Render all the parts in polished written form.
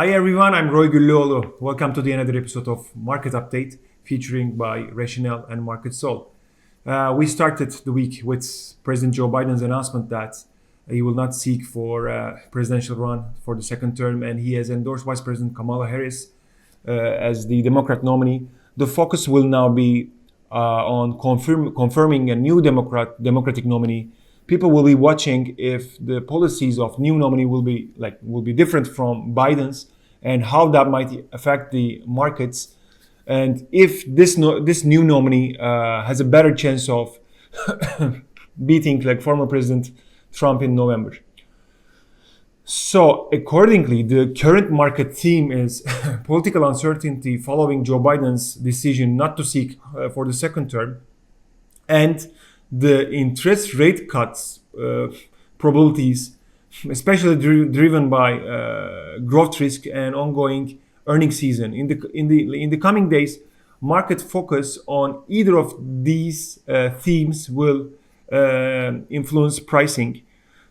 Hi everyone, I'm Roy Güllüoğlu. Welcome to another episode of Market Update featuring by Rationale and Market Soul. We started the week with President Joe Biden's announcement that he will not seek for a presidential run for the second term, and he has endorsed Vice President Kamala Harris as the Democrat nominee. The focus will now be on confirming a new Democratic nominee. People will be watching if the policies of new nominee will be different from Biden's, and how that might affect the markets, and if this new nominee has a better chance of beating former President Trump in November. So accordingly, the current market theme is political uncertainty following Joe Biden's decision not to seek for the second term, and the interest rate cuts probabilities, especially driven by growth risk and ongoing earnings season. In the coming days, market focus on either of these themes will influence pricing.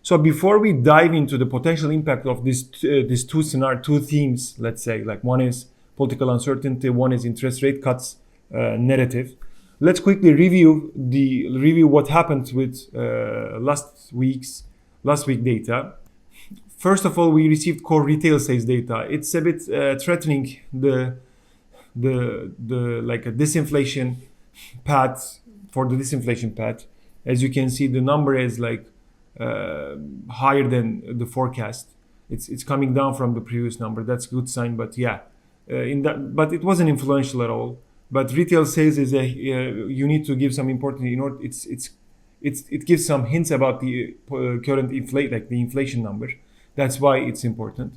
So before we dive into the potential impact of these two themes, let's say, like one is political uncertainty, one is interest rate cuts narrative. Let's quickly review what happened with last week data. First of all, we received core retail sales data. It's a bit threatening the a disinflation path for the disinflation path. As you can see, the number is higher than the forecast. It's coming down from the previous number. That's a good sign. But yeah, but it wasn't influential at all. But retail sales is you need to give some important. It gives some hints about the current the inflation number. That's why it's important.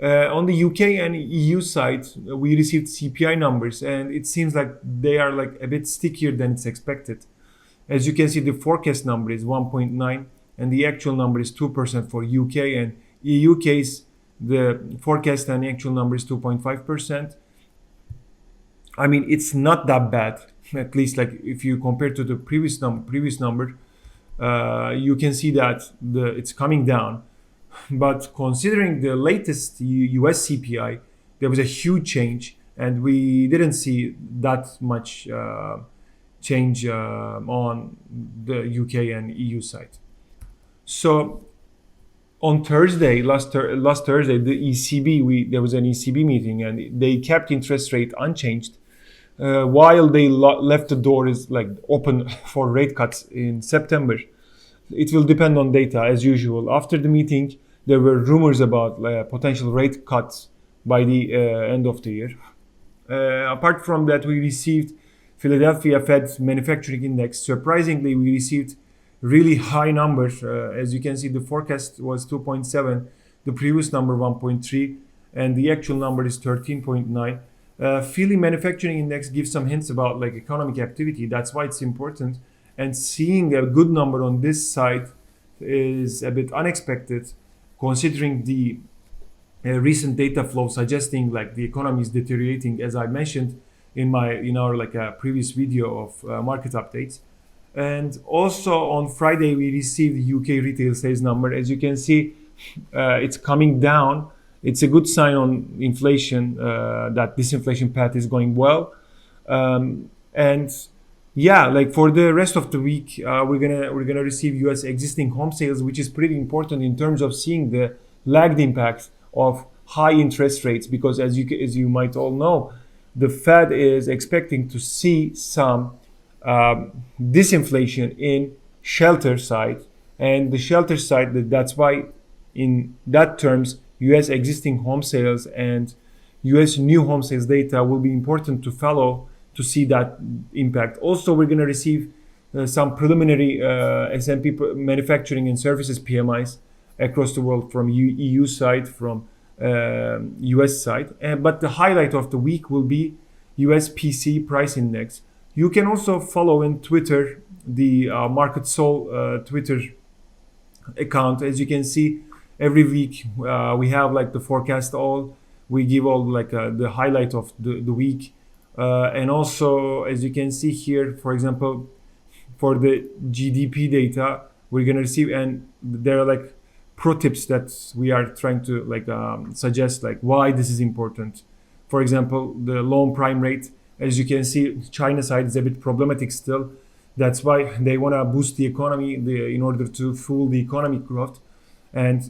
On the UK and EU side, we received CPI numbers, and it seems like they are a bit stickier than it's expected. As you can see, the forecast number is 1.9, and the actual number is 2% for UK, and EU case, the forecast and the actual number is 2.5%. I mean, it's not that bad. At least, if you compare to the previous number, you can see that it's coming down. But considering the latest US CPI, there was a huge change, and we didn't see that much change on the UK and EU side. So on Thursday, last Thursday, the ECB, there was an ECB meeting, and they kept interest rate unchanged. While they left the door open for rate cuts in September. It will depend on data as usual. After the meeting, there were rumors about potential rate cuts by the end of the year. Apart from that, we received Philadelphia Fed Manufacturing Index. Surprisingly, we received really high numbers. As you can see, the forecast was 2.7, the previous number 1.3, and the actual number is 13.9. Philly Manufacturing Index gives some hints about economic activity. That's why it's important. And seeing a good number on this side is a bit unexpected, considering the recent data flow suggesting the economy is deteriorating, as I mentioned in our previous video of market updates. And also on Friday, we received the UK retail sales number. As you can see, it's coming down. It's a good sign on inflation that disinflation path is going well. And yeah, for the rest of the week, we're gonna receive US existing home sales, which is pretty important in terms of seeing the lagged impact of high interest rates. Because as you might all know, the Fed is expecting to see some disinflation in shelter side, and the shelter side. That's why, in that terms, US existing home sales and US new home sales data will be important to follow to see that impact. Also, we're going to receive some preliminary S&P manufacturing and services PMIs across the world from EU side, from US side. But the highlight of the week will be US PC price index. You can also follow in Twitter the Market Soul Twitter account. As you can see, every week we have the forecast we give all the highlight of the week, and also, as you can see here, for example, for the GDP data we're gonna receive, and there are pro tips that we are trying to suggest, like why this is important. For example, the loan prime rate, as you can see, China side is a bit problematic still. That's why they want to boost the economy in order to fuel the economic growth, and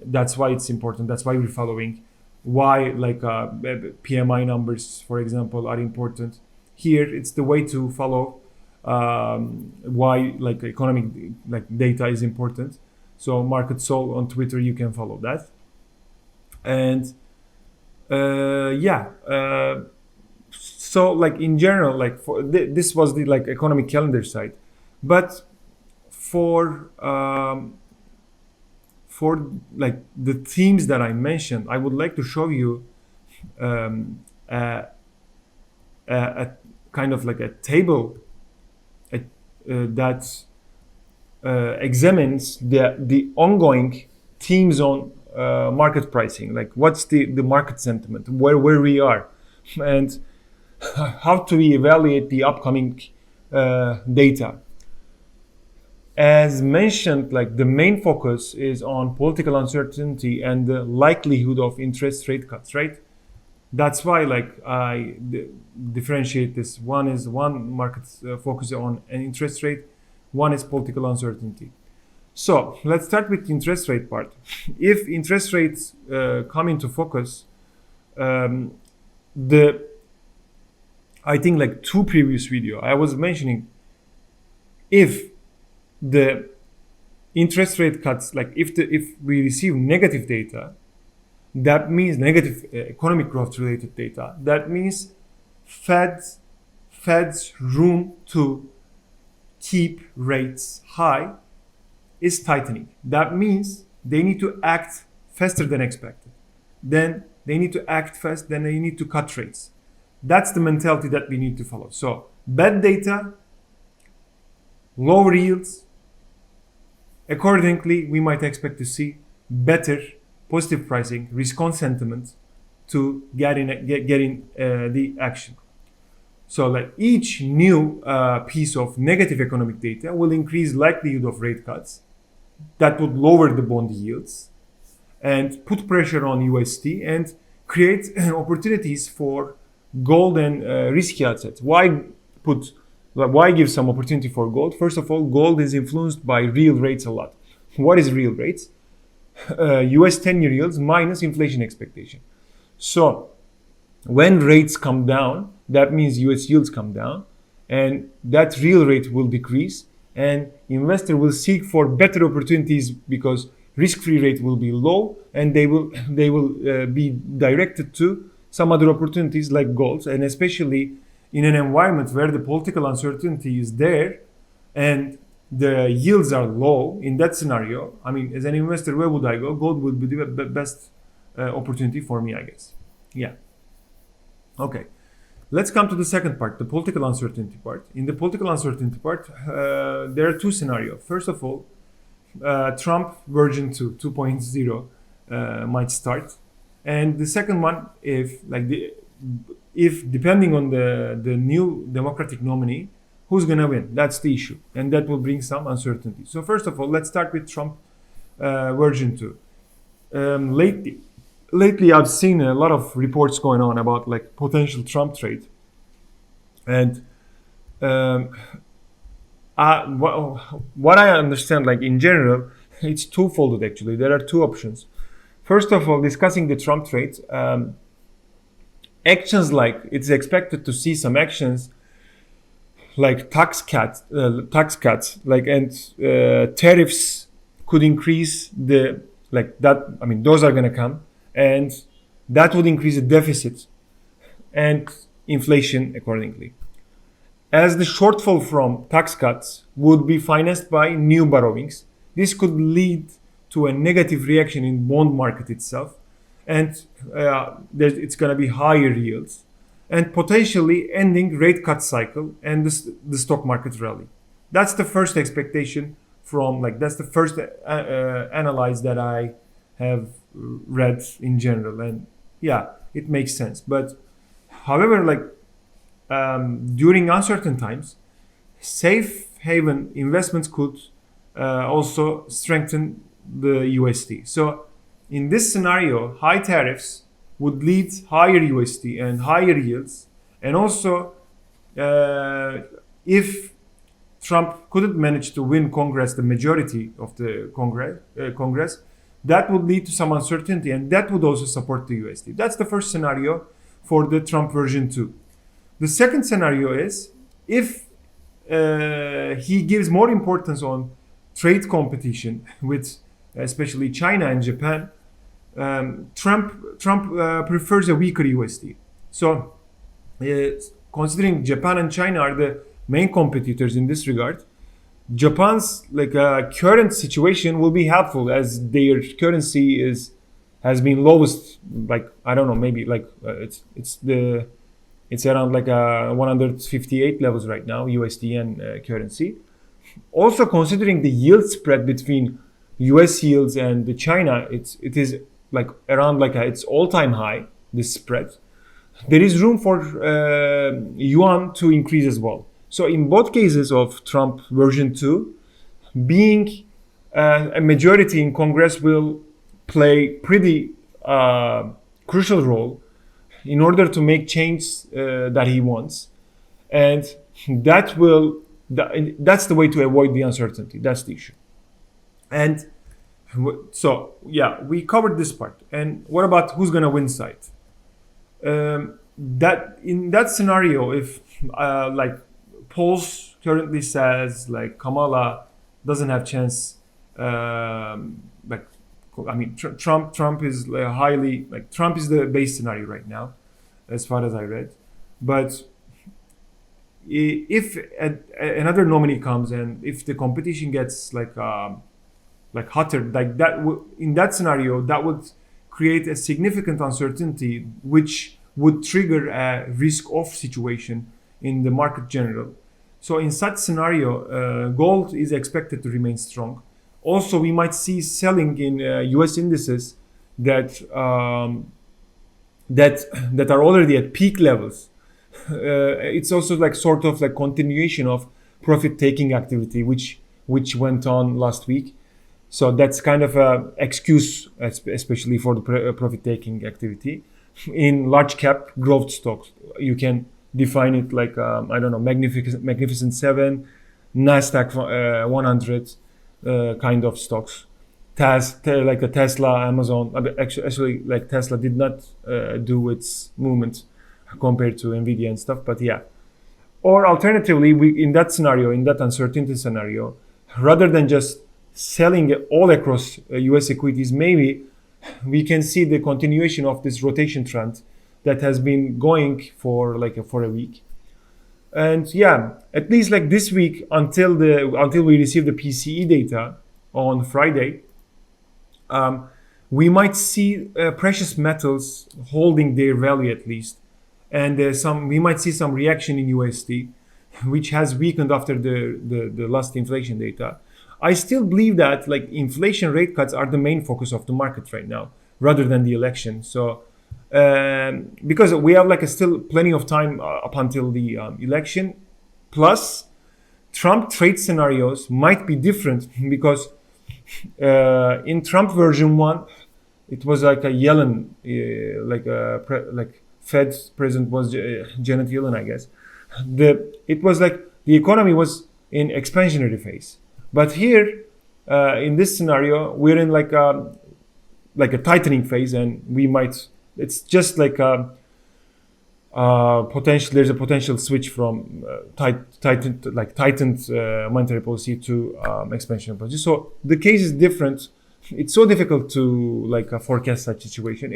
that's why it's important. That's why we're following. Why PMI numbers, for example, are important. Here, it's the way to follow why economic data is important. So Market Soul on Twitter, you can follow that. And so in general, this was the economic calendar side, but for the themes that I mentioned, I would like to show you a kind of a table that examines the ongoing themes on market pricing, like what's the market sentiment, where we are, and how to evaluate the upcoming data. As mentioned, the main focus is on political uncertainty and the likelihood of interest rate cuts, right? That's why I differentiate this. One market focus on an interest rate, one is political uncertainty. So let's start with the interest rate part. If interest rates come into focus, I think two previous video I was mentioning, if the interest rate cuts, if we receive negative data, that means negative economic growth related data, that means Fed's room to keep rates high is tightening. That means they need to act faster than expected. Then they need to act fast, then they need to cut rates. That's the mentality that we need to follow. So bad data, lower yields. Accordingly, we might expect to see better positive pricing, risk-on sentiment to get in the action. So each new piece of negative economic data will increase likelihood of rate cuts. That would lower the bond yields and put pressure on USD and create opportunities for gold and risky assets. Why give some opportunity for gold? First of all, gold is influenced by real rates a lot. What is real rates? US 10-year yields minus inflation expectation. So when rates come down, that means US yields come down, and that real rate will decrease, and investor will seek for better opportunities because risk-free rate will be low, and they will be directed to some other opportunities like gold. And especially in an environment where the political uncertainty is there and the yields are low, in that scenario, I mean, as an investor, where would I go? Gold would be the best opportunity for me, I guess. Yeah. Okay. Let's come to the second part, the political uncertainty part. In the political uncertainty part, there are two scenarios. First of all, Trump version 2.0 might start. And the second one, if depending on the new Democratic nominee, who's going to win? That's the issue. And that will bring some uncertainty. So first of all, let's start with Trump version 2. Lately, I've seen a lot of reports going on about potential Trump trade. And what I understand, in general, it's twofold actually. There are two options. First of all, discussing the Trump trade, actions it's expected to see some actions like tax cuts, and tariffs could increase that. I mean, those are going to come, and that would increase the deficit and inflation accordingly. As the shortfall from tax cuts would be financed by new borrowings, this could lead to a negative reaction in bond market itself, and it's going to be higher yields, and potentially ending rate cut cycle and the stock market rally. That's the first expectation from that's the first analyze that I have read in general, and yeah, it makes sense. But however, during uncertain times, safe haven investments could also strengthen the USD. So in this scenario, high tariffs would lead higher USD and higher yields. And also, if Trump couldn't manage to win Congress, the majority of the Congress, that would lead to some uncertainty, and that would also support the USD. That's the first scenario for the Trump version 2. The second scenario is if he gives more importance on trade competition with especially China and Japan, Trump prefers a weaker USD. So, considering Japan and China are the main competitors in this regard, Japan's current situation will be helpful as their currency has been lowest. I don't know, maybe it's around 158 levels right now, USD and currency. Also, considering the yield spread between US yields and the China, it is around its all-time high, this spread. There is room for yuan to increase as well. So in both cases of Trump version 2, being a majority in Congress will play pretty crucial role in order to make change that he wants. And that's the way to avoid the uncertainty. That's the issue. And so, yeah, we covered this part. And what about who's going to win side? That in that scenario, if polls currently says Kamala doesn't have chance, Trump is highly Trump is the base scenario right now, as far as I read. But if another nominee comes and if the competition gets hotter, in that scenario, that would create a significant uncertainty, which would trigger a risk-off situation in the market general. So in such scenario, gold is expected to remain strong. Also, we might see selling in U.S. indices that are already at peak levels. It's also sort of continuation of profit-taking activity, which went on last week. So that's kind of an excuse, especially for the profit-taking activity. In large cap growth stocks, you can define it Magnificent 7, Nasdaq 100 kind of stocks. Like a Tesla, Amazon. Actually, Tesla did not do its movement compared to Nvidia and stuff, but yeah. Or alternatively, in that uncertainty scenario, rather than just selling all across US equities, maybe we can see the continuation of this rotation trend that has been going for a week. And yeah, at least this week until we receive the PCE data on Friday, we might see precious metals holding their value at least, and we might see some reaction in USD, which has weakened after the last inflation data. I still believe that inflation rate cuts are the main focus of the market right now, rather than the election. So because we have still plenty of time up until the election, plus Trump trade scenarios might be different because in Trump version 1, it was a Yellen, Fed president was Janet Yellen, I guess. It was the economy was in expansionary phase. But here, in this scenario, we're in a tightening phase, and it's just potential. There's a potential switch from tightened monetary policy to expansionary policy. So the case is different. It's so difficult to forecast such situation.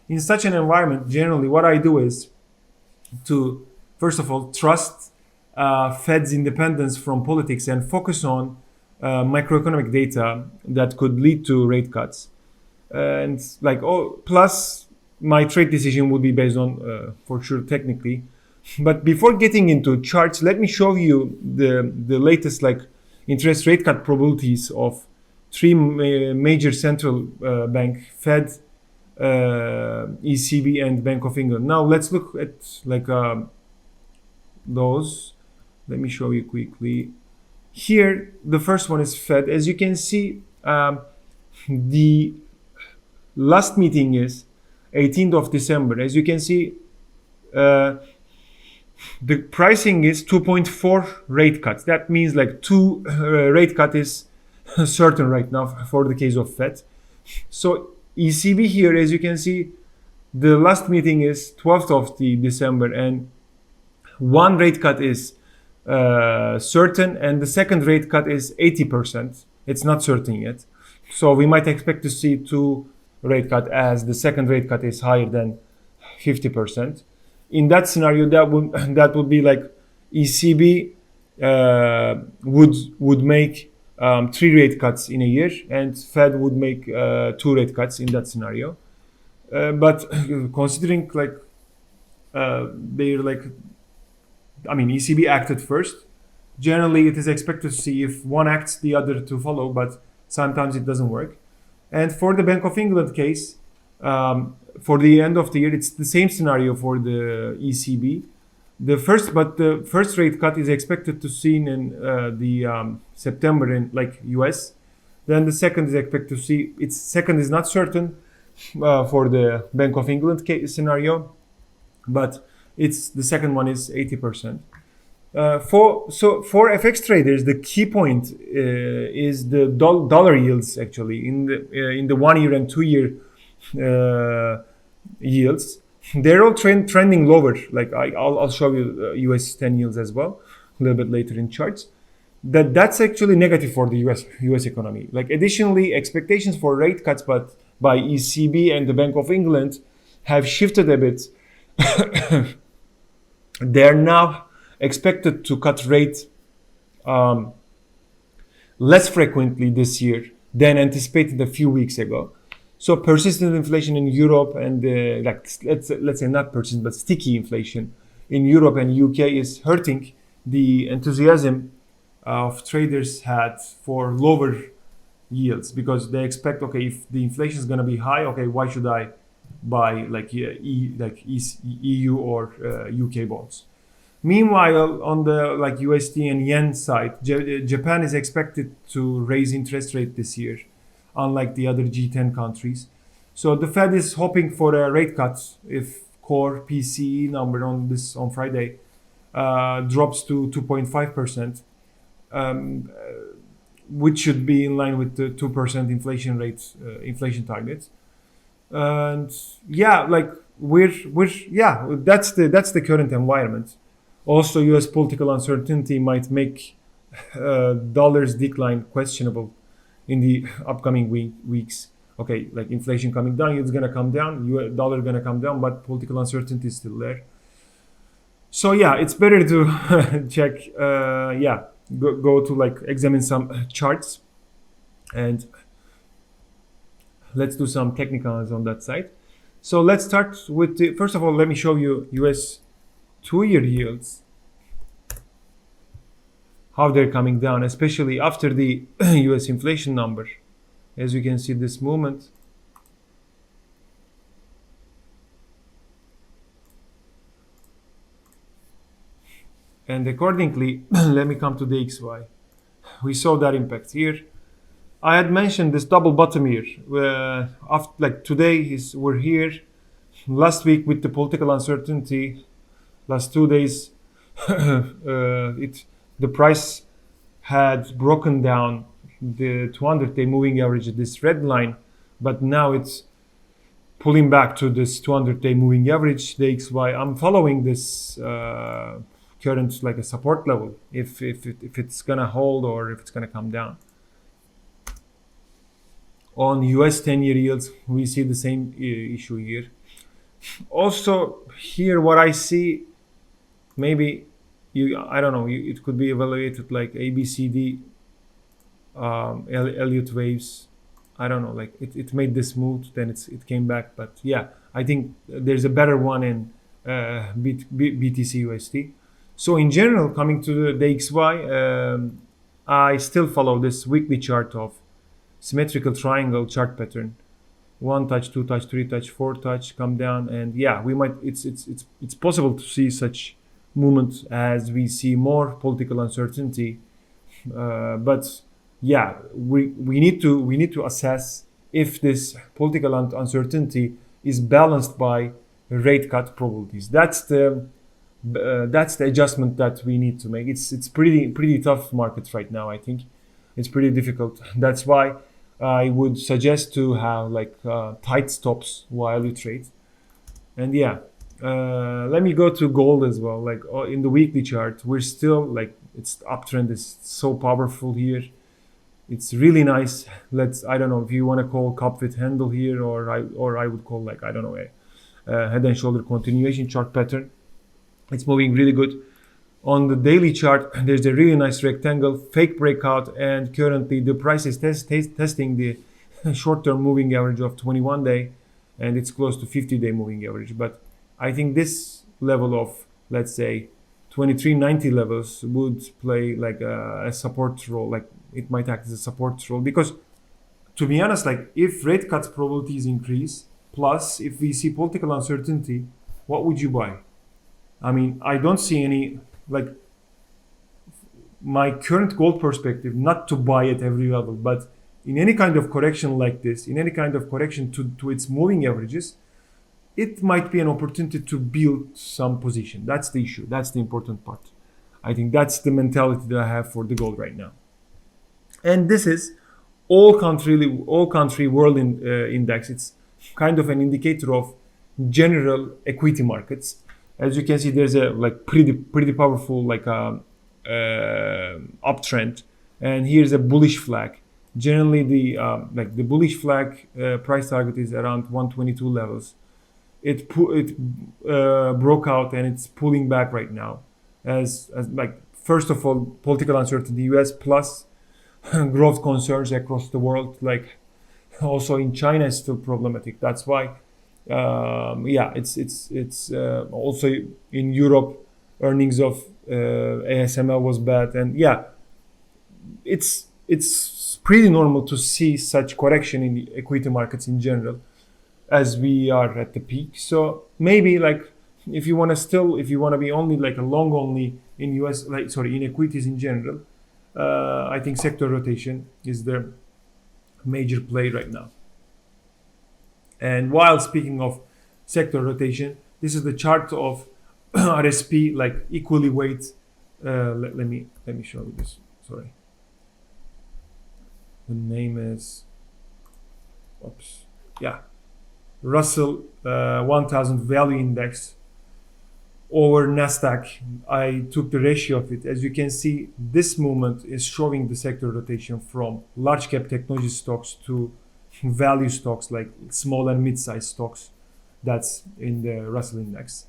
In such an environment, generally, what I do is to first of all trust Fed's independence from politics and focus on macroeconomic data that could lead to rate cuts, and plus my trade decision would be based on for sure technically. But before getting into charts, let me show you the latest interest rate cut probabilities of three major central bank: Fed, ECB, and Bank of England. Now let's look at those. Let me show you quickly. Here, the first one is Fed. As you can see, The last meeting is 18th of December. As you can see, the pricing is 2.4 rate cuts. That means like two rate cut is certain right now for the case of Fed. So ECB here, as you can see, the last meeting is 12th of the December, and one rate cut is certain, and the second rate cut is 80%. It's not certain yet. So we might expect to see two rate cut as the second rate cut is higher than 50%. In that scenario, that would be like ECB would make three rate cuts in a year, and Fed would make two rate cuts in that scenario. But considering like they're like, I mean, ECB acted first. Generally, it is expected to see if one acts, the other to follow, but sometimes it doesn't work. And for the Bank of England case, for the end of the year, it's the same scenario for the ECB. The first rate cut is expected to see in the September in like US. Then the second is expected to see. Its second is not certain for the Bank of England case scenario, but it's the second one is 80%. For FX traders, the key point is the dollar yields actually in the 1 year and 2 year yields. They're all trending lower. Like I'll show you US 10 yields as well a little bit later in charts. That's actually negative for the US economy. Like additionally, expectations for rate cuts but by ECB and the Bank of England have shifted a bit. They're now expected to cut rate less frequently this year than anticipated a few weeks ago. So persistent inflation in Europe and like let's say not persistent but sticky inflation in Europe and UK is hurting the enthusiasm of traders had for lower yields, because they expect, okay, if the inflation is going to be high, okay, why should I buy like EU or UK bonds? Meanwhile, on the like USD and yen side, Japan is expected to raise interest rate this year, unlike the other G10 countries. So the Fed is hoping for a rate cut if core PCE number on Friday drops to 2.5%, which should be in line with the 2% inflation rate, inflation target. And yeah, like that's the current environment. Also, U.S. political uncertainty might make dollars decline questionable in the upcoming weeks. Okay, like inflation coming down, it's gonna come down, dollar gonna come down, but political uncertainty is still there. So yeah, it's better to check. Go to like examine some charts, and let's do some technical analysis on that side. So let's start with first of all, let me show you U.S. 2-year yields, how they're coming down, especially after the US inflation number. As you can see, this movement. And accordingly, let me come to the XY. We saw that impact here. I had mentioned this double bottom here. After, like today, we're here. Last week with the political uncertainty, last 2 days, the price had broken down the 200-day moving average at this red line, but now it's pulling back to this 200-day moving average, the XY. I'm following this current like a support level if it's gonna hold or if it's gonna come down. On US 10-year yields, we see the same issue here. Also here, what I see, maybe I don't know, it could be evaluated like ABCD, Elliott waves. I don't know, like it made this move, then it came back. But yeah, I think there's a better one in BTC USD. So in general, coming to the XY, I still follow this weekly chart of symmetrical triangle chart pattern. 1 touch, 2 touch, 3 touch, 4 touch, come down, and yeah, we might. It's possible to see such movement as we see more political uncertainty. But yeah, we need to assess if this political uncertainty is balanced by rate cut probabilities. That's the adjustment that we need to make. It's pretty tough market right now. I think it's pretty difficult. That's why I would suggest to have like tight stops while you trade. And yeah, let me go to gold as well. Like in the weekly chart, we're still like its uptrend is so powerful here. It's really nice. I don't know if you want to call cup with handle here, or I would call like, I don't know, a head and shoulder continuation chart pattern. It's moving really good. On the daily chart, there's a really nice rectangle, fake breakout, and currently the price is testing the short-term moving average of 21-day, and it's close to 50-day moving average. But I think this level of, let's say, 2390 levels would play like a support role. Like it might act as a support role, because to be honest, like if rate cuts probabilities increase, plus if we see political uncertainty, what would you buy? I mean, I don't see any, like, my current gold perspective, not to buy at every level, but in any kind of correction like this, in any kind of correction to its moving averages, it might be an opportunity to build some position. That's the issue. That's the important part. I think that's the mentality that I have for the gold right now. And this is all country world index. It's kind of an indicator of general equity markets. As you can see, there's a like pretty powerful like uptrend, and here's a bullish flag. Generally, the bullish flag price target is around 122 levels. It broke out and it's pulling back right now. As like first of all, political uncertainty, U.S. plus growth concerns across the world. Like also in China is still problematic. That's why. It's also in Europe, earnings of ASML was bad, and yeah, it's pretty normal to see such correction in the equity markets in general, as we are at the peak. So maybe like if you want to be only like a long only in US, in equities in general, I think sector rotation is the major play right now. And while speaking of sector rotation, this is the chart of RSP, like equally weight. Let me show you this. Sorry. The name is, Russell 1000 Value Index over Nasdaq. I took the ratio of it. As you can see, this movement is showing the sector rotation from large cap technology stocks to value stocks, like small and mid-sized stocks. That's in the Russell Index.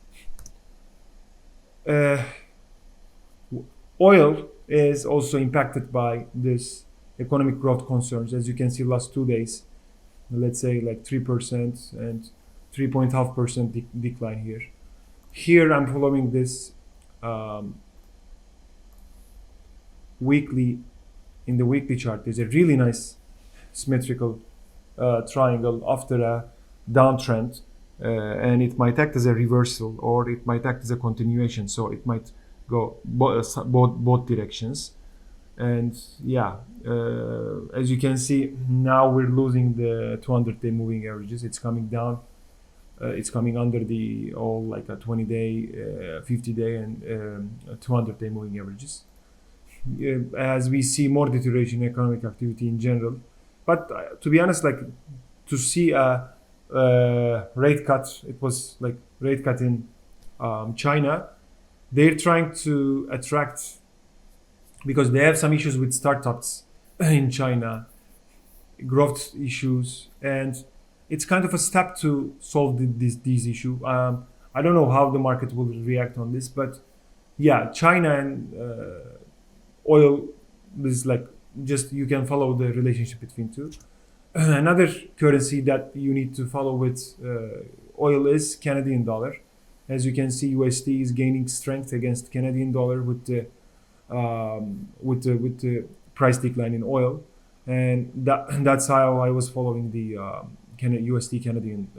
Oil is also impacted by this economic growth concerns. As you can see, last 2 days, let's say like 3% and 3.5% decline here. Here I'm following this weekly. In the weekly chart, there's a really nice symmetrical triangle after a downtrend, and it might act as a reversal or it might act as a continuation. So it might go both directions. And yeah, as you can see, now we're losing the 200-day moving averages. It's coming down. It's coming under the all like a 20-day, 50-day, and 200-day moving averages. As we see more deterioration in economic activity in general. But to be honest, like to see a rate cut, it was like rate cut in China. They're trying to attract, because they have some issues with startups in China, growth issues, and it's kind of a step to solve these issues. I don't know how the market will react on this, but yeah, China and oil is like, just you can follow the relationship between two. Another currency that you need to follow with oil is Canadian dollar. As you can see, USD is gaining strength against Canadian dollar with the price decline in oil, and that's how I was following the USD Canadian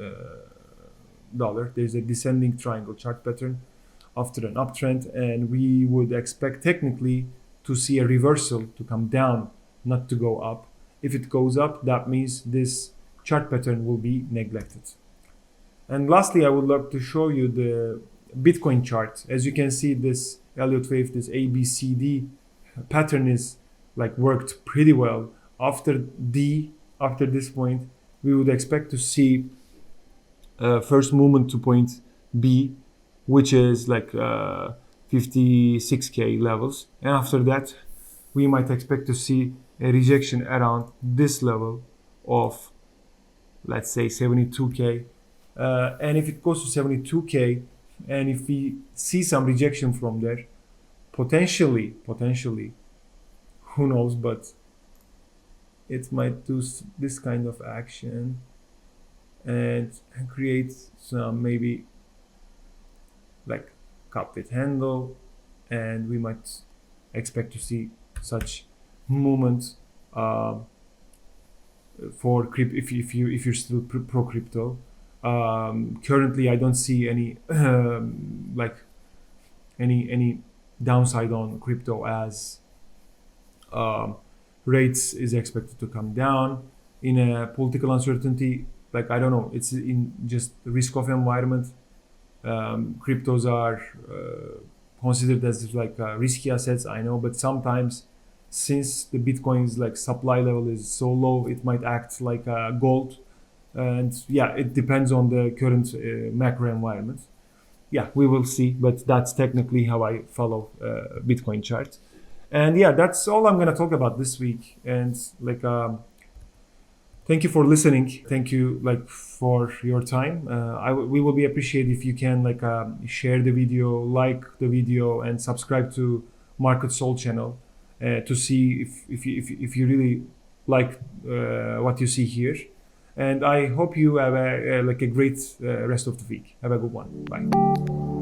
dollar. There's a descending triangle chart pattern after an uptrend, and we would expect technically to see a reversal to come down, not to go up. If it goes up, that means this chart pattern will be neglected. And lastly, I would like to show you the Bitcoin chart. As you can see, this Elliott wave, this ABCD pattern is like worked pretty well. After this point, we would expect to see first movement to point B, which is like 56k levels, and after that we might expect to see a rejection around this level of, let's say, 72k, and if it goes to 72k and if we see some rejection from there, potentially, who knows, but it might do this kind of action and create some maybe like cup with handle, and we might expect to see such movement for crypto if you're still pro crypto. Currently I don't see any like any downside on crypto, as rates is expected to come down in a political uncertainty. Like, I don't know, it's in just risk of environment. Cryptos are considered as like risky assets, I know, but sometimes, since the Bitcoin's like supply level is so low, it might act like gold. And yeah, it depends on the current macro environment. Yeah, we will see, but that's technically how I follow Bitcoin chart. And yeah, that's all I'm gonna talk about this week. And like, thank you for listening. Thank you like for your time. We will be appreciated if you can like share the video, like the video, and subscribe to Market Soul channel to see if you really like what you see here. And I hope you have like a great rest of the week. Have a good one. Bye.